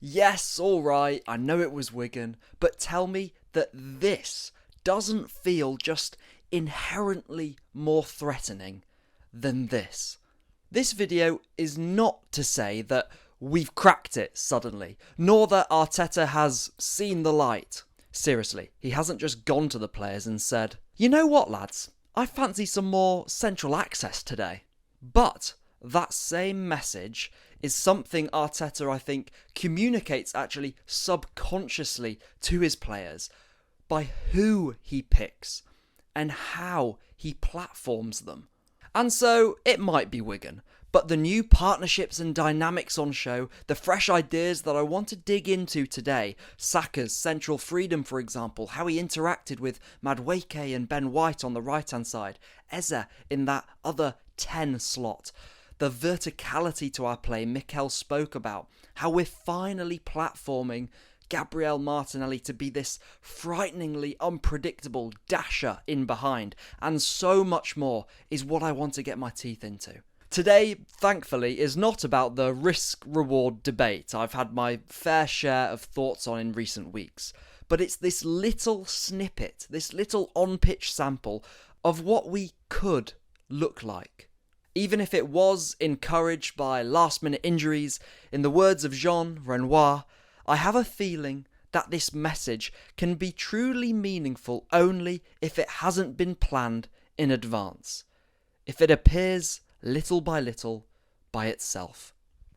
Yes, alright, I know it was Wigan, but tell me that this doesn't feel just inherently more threatening than this. This video is not to say that we've cracked it suddenly, nor that Arteta has seen the light. Seriously, he hasn't just gone to the players and said, "You know what, lads? I fancy some more central access today." But that same message is something Arteta, I think, communicates actually subconsciously to his players by who he picks and how he platforms them. And so it might be Wigan, but the new partnerships and dynamics on show, the fresh ideas that I want to dig into today, Saka's central freedom, for example, how he interacted with Madueke and Ben White on the right-hand side, Eze in that other 10 slot, the verticality to our play Mikel spoke about, how we're finally platforming Gabriel Martinelli to be this frighteningly unpredictable dasher in behind, and so much more is what I want to get my teeth into. Today, thankfully, is not about the risk-reward debate I've had my fair share of thoughts on in recent weeks, but it's this little snippet, this little on-pitch sample of what we could look like. Even if it was encouraged by last-minute injuries, in the words of Jean Renoir, I have a feeling that this message can be truly meaningful only if it hasn't been planned in advance. If it appears little by little by itself.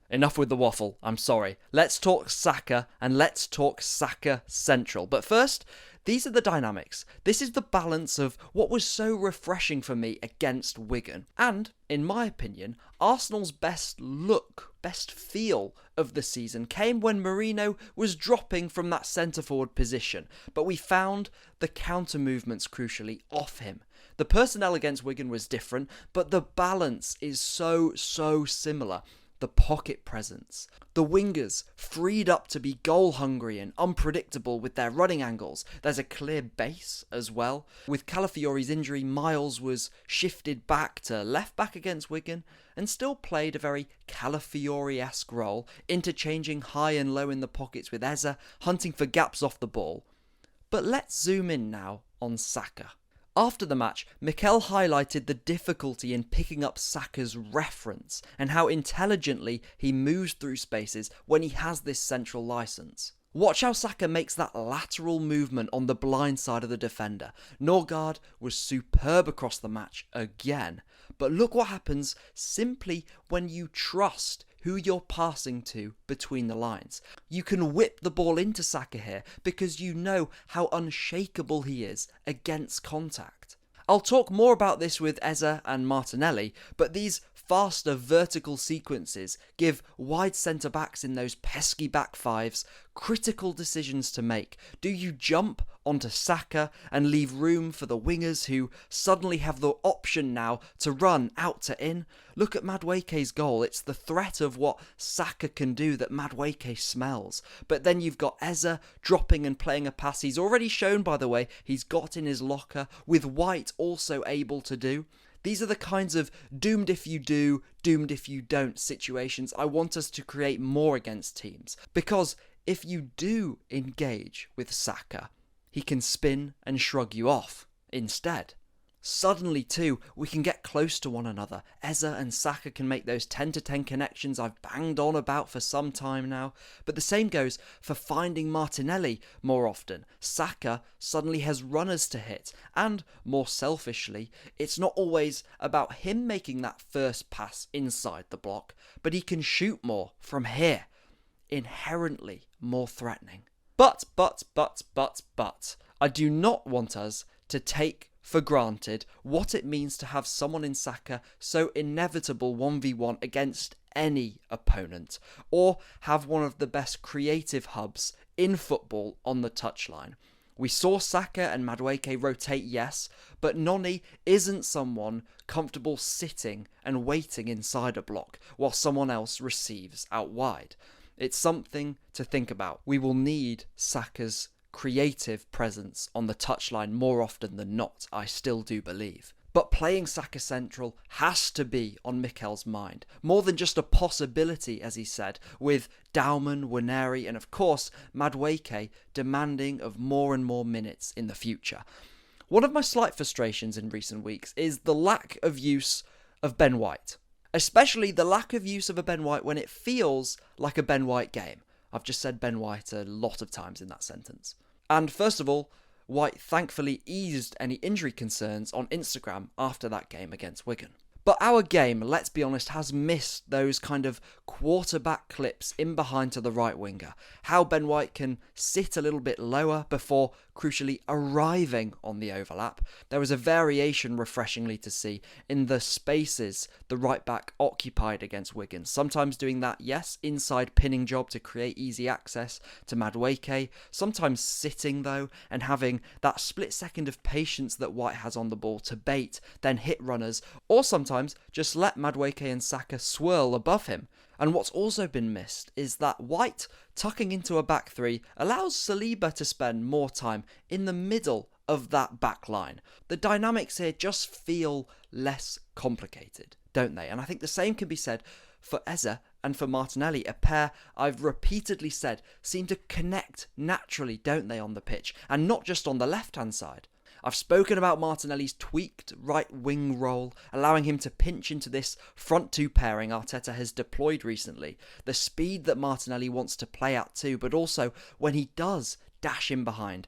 Enough with the waffle, I'm sorry. Let's talk Saka, and let's talk Saka Central. But first, these are the dynamics. This is the balance of what was so refreshing for me against Wigan. And, in my opinion, Arsenal's best look, best feel of the season came when Mourinho was dropping from that centre-forward position. But we found the counter movements, crucially, off him. The personnel against Wigan was different, but the balance is so similar. The pocket presence. The wingers freed up to be goal hungry and unpredictable with their running angles. There's a clear base as well. With Calafiori's injury, Miles was shifted back to left back against Wigan and still played a very Calafiori-esque role, interchanging high and low in the pockets with Eze, hunting for gaps off the ball. But let's zoom in now on Saka. After the match, Mikel highlighted the difficulty in picking up Saka's reference and how intelligently he moves through spaces when he has this central licence. Watch how Saka makes that lateral movement on the blind side of the defender. Norgaard was superb across the match again, but look what happens simply when you trust who you're passing to between the lines. You can whip the ball into Saka here because you know how unshakable he is against contact. I'll talk more about this with Eze and Martinelli, but these faster vertical sequences give wide centre-backs in those pesky back fives critical decisions to make. Do you jump onto Saka and leave room for the wingers who suddenly have the option now to run out to in? Look at Madueke's goal. It's the threat of what Saka can do that Madueke smells. But then you've got Eze dropping and playing a pass he's already shown, by the way, he's got in his locker, with White also able to do. These are the kinds of doomed if you do, doomed if you don't situations I want us to create more against teams. Because if you do engage with Saka, he can spin and shrug you off instead. Suddenly too, we can get close to one another. Eze and Saka can make those 10-to-10 connections I've banged on about for some time now. But the same goes for finding Martinelli more often. Saka suddenly has runners to hit. And, more selfishly, it's not always about him making that first pass inside the block, but he can shoot more from here. Inherently more threatening. But, I do not want us to take for granted what it means to have someone in Saka so inevitable 1v1 against any opponent, or have one of the best creative hubs in football on the touchline. We saw Saka and Madueke rotate, yes, but Noni isn't someone comfortable sitting and waiting inside a block while someone else receives out wide. It's something to think about. We will need Saka's creative presence on the touchline more often than not, I still do believe. But playing Saka central has to be on Mikel's mind. More than just a possibility, as he said, with Dauman, Waneri and of course Madueke demanding of more and more minutes in the future. One of my slight frustrations in recent weeks is the lack of use of Ben White. Especially the lack of use of a Ben White when it feels like a Ben White game. I've just said Ben White a lot of times in that sentence. And first of all, White thankfully eased any injury concerns on Instagram after that game against Wigan. But our game, let's be honest, has missed those kind of quarterback clips in behind to the right winger. How Ben White can sit a little bit lower before crucially arriving on the overlap. There was a variation refreshingly to see in the spaces the right back occupied against Wigan. Sometimes doing that, yes, inside pinning job to create easy access to Madueke. Sometimes sitting though and having that split second of patience that White has on the ball to bait, then hit runners, or sometimes just let Madueke and Saka swirl above him. And what's also been missed is that White tucking into a back three allows Saliba to spend more time in the middle of that back line. The dynamics here just feel less complicated, don't they? And I think the same can be said for Eze and for Martinelli, a pair I've repeatedly said seem to connect naturally, don't they, on the pitch, and not just on the left-hand side. I've spoken about Martinelli's tweaked right wing role, allowing him to pinch into this front two pairing Arteta has deployed recently. The speed that Martinelli wants to play at too, but also when he does dash in behind.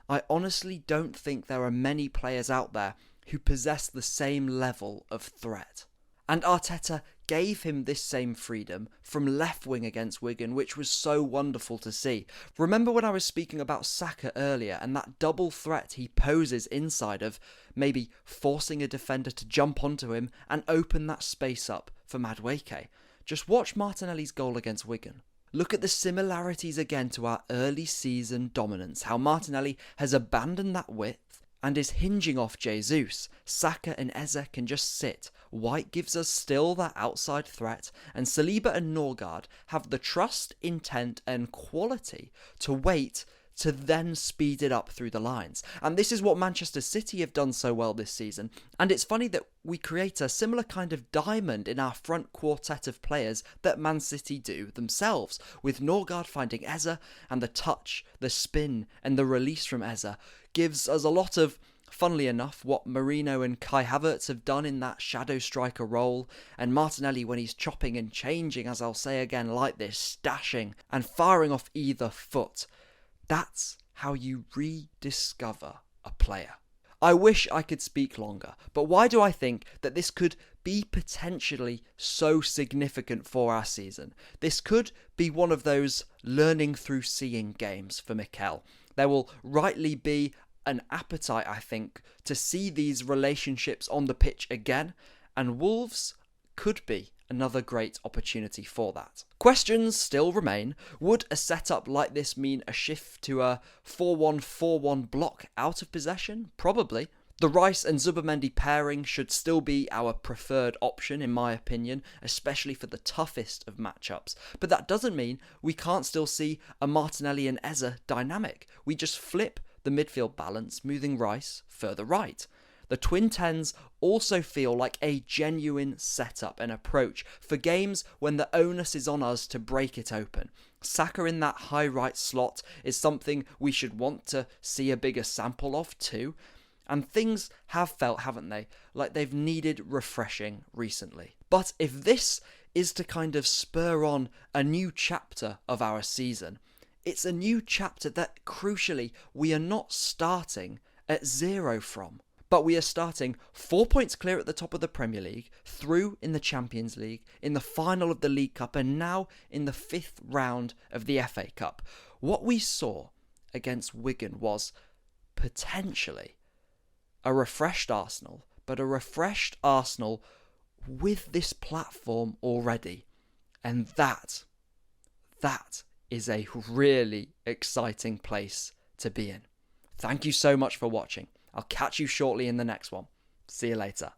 I honestly don't think there are many players out there who possess the same level of threat. And Arteta gave him this same freedom from left wing against Wigan, which was so wonderful to see. Remember when I was speaking about Saka earlier and that double threat he poses inside of maybe forcing a defender to jump onto him and open that space up for Madueke? Just watch Martinelli's goal against Wigan. Look at the similarities again to our early season dominance, how Martinelli has abandoned that width and is hinging off Jesus. Saka and Eze can just sit. White gives us still that outside threat, and Saliba and Norgaard have the trust, intent and quality to wait to then speed it up through the lines. And this is what Manchester City have done so well this season. And it's funny that we create a similar kind of diamond in our front quartet of players that Man City do themselves, with Norgaard finding Eze, and the touch, the spin and the release from Eze gives us a lot of, funnily enough, what Marino and Kai Havertz have done in that shadow striker role, and Martinelli when he's chopping and changing, as I'll say again, like this, dashing and firing off either foot. That's how you rediscover a player. I wish I could speak longer, but why do I think that this could be potentially so significant for our season? This could be one of those learning through seeing games for Mikel. There will rightly be an appetite, I think, to see these relationships on the pitch again, and Wolves could be another great opportunity for that. Questions still remain. Would a setup like this mean a shift to a 4-1-4-1 block out of possession? Probably. The Rice and Zubimendi pairing should still be our preferred option, in my opinion, especially for the toughest of matchups. But that doesn't mean we can't still see a Martinelli and Eze dynamic. We just flip the midfield balance, moving Rice further right. The Twin Tens also feel like a genuine setup and approach for games when the onus is on us to break it open. Saka in that high right slot is something we should want to see a bigger sample of too. And things have felt, haven't they, like they've needed refreshing recently. But if this is to kind of spur on a new chapter of our season, it's a new chapter that, crucially, we are not starting at zero from. But we are starting 4 points clear at the top of the Premier League, through in the Champions League, in the final of the League Cup, and now in the 5th round of the FA Cup. What we saw against Wigan was potentially a refreshed Arsenal, but a refreshed Arsenal with this platform already. And that is a really exciting place to be in. Thank you so much for watching. I'll catch you shortly in the next one. See you later.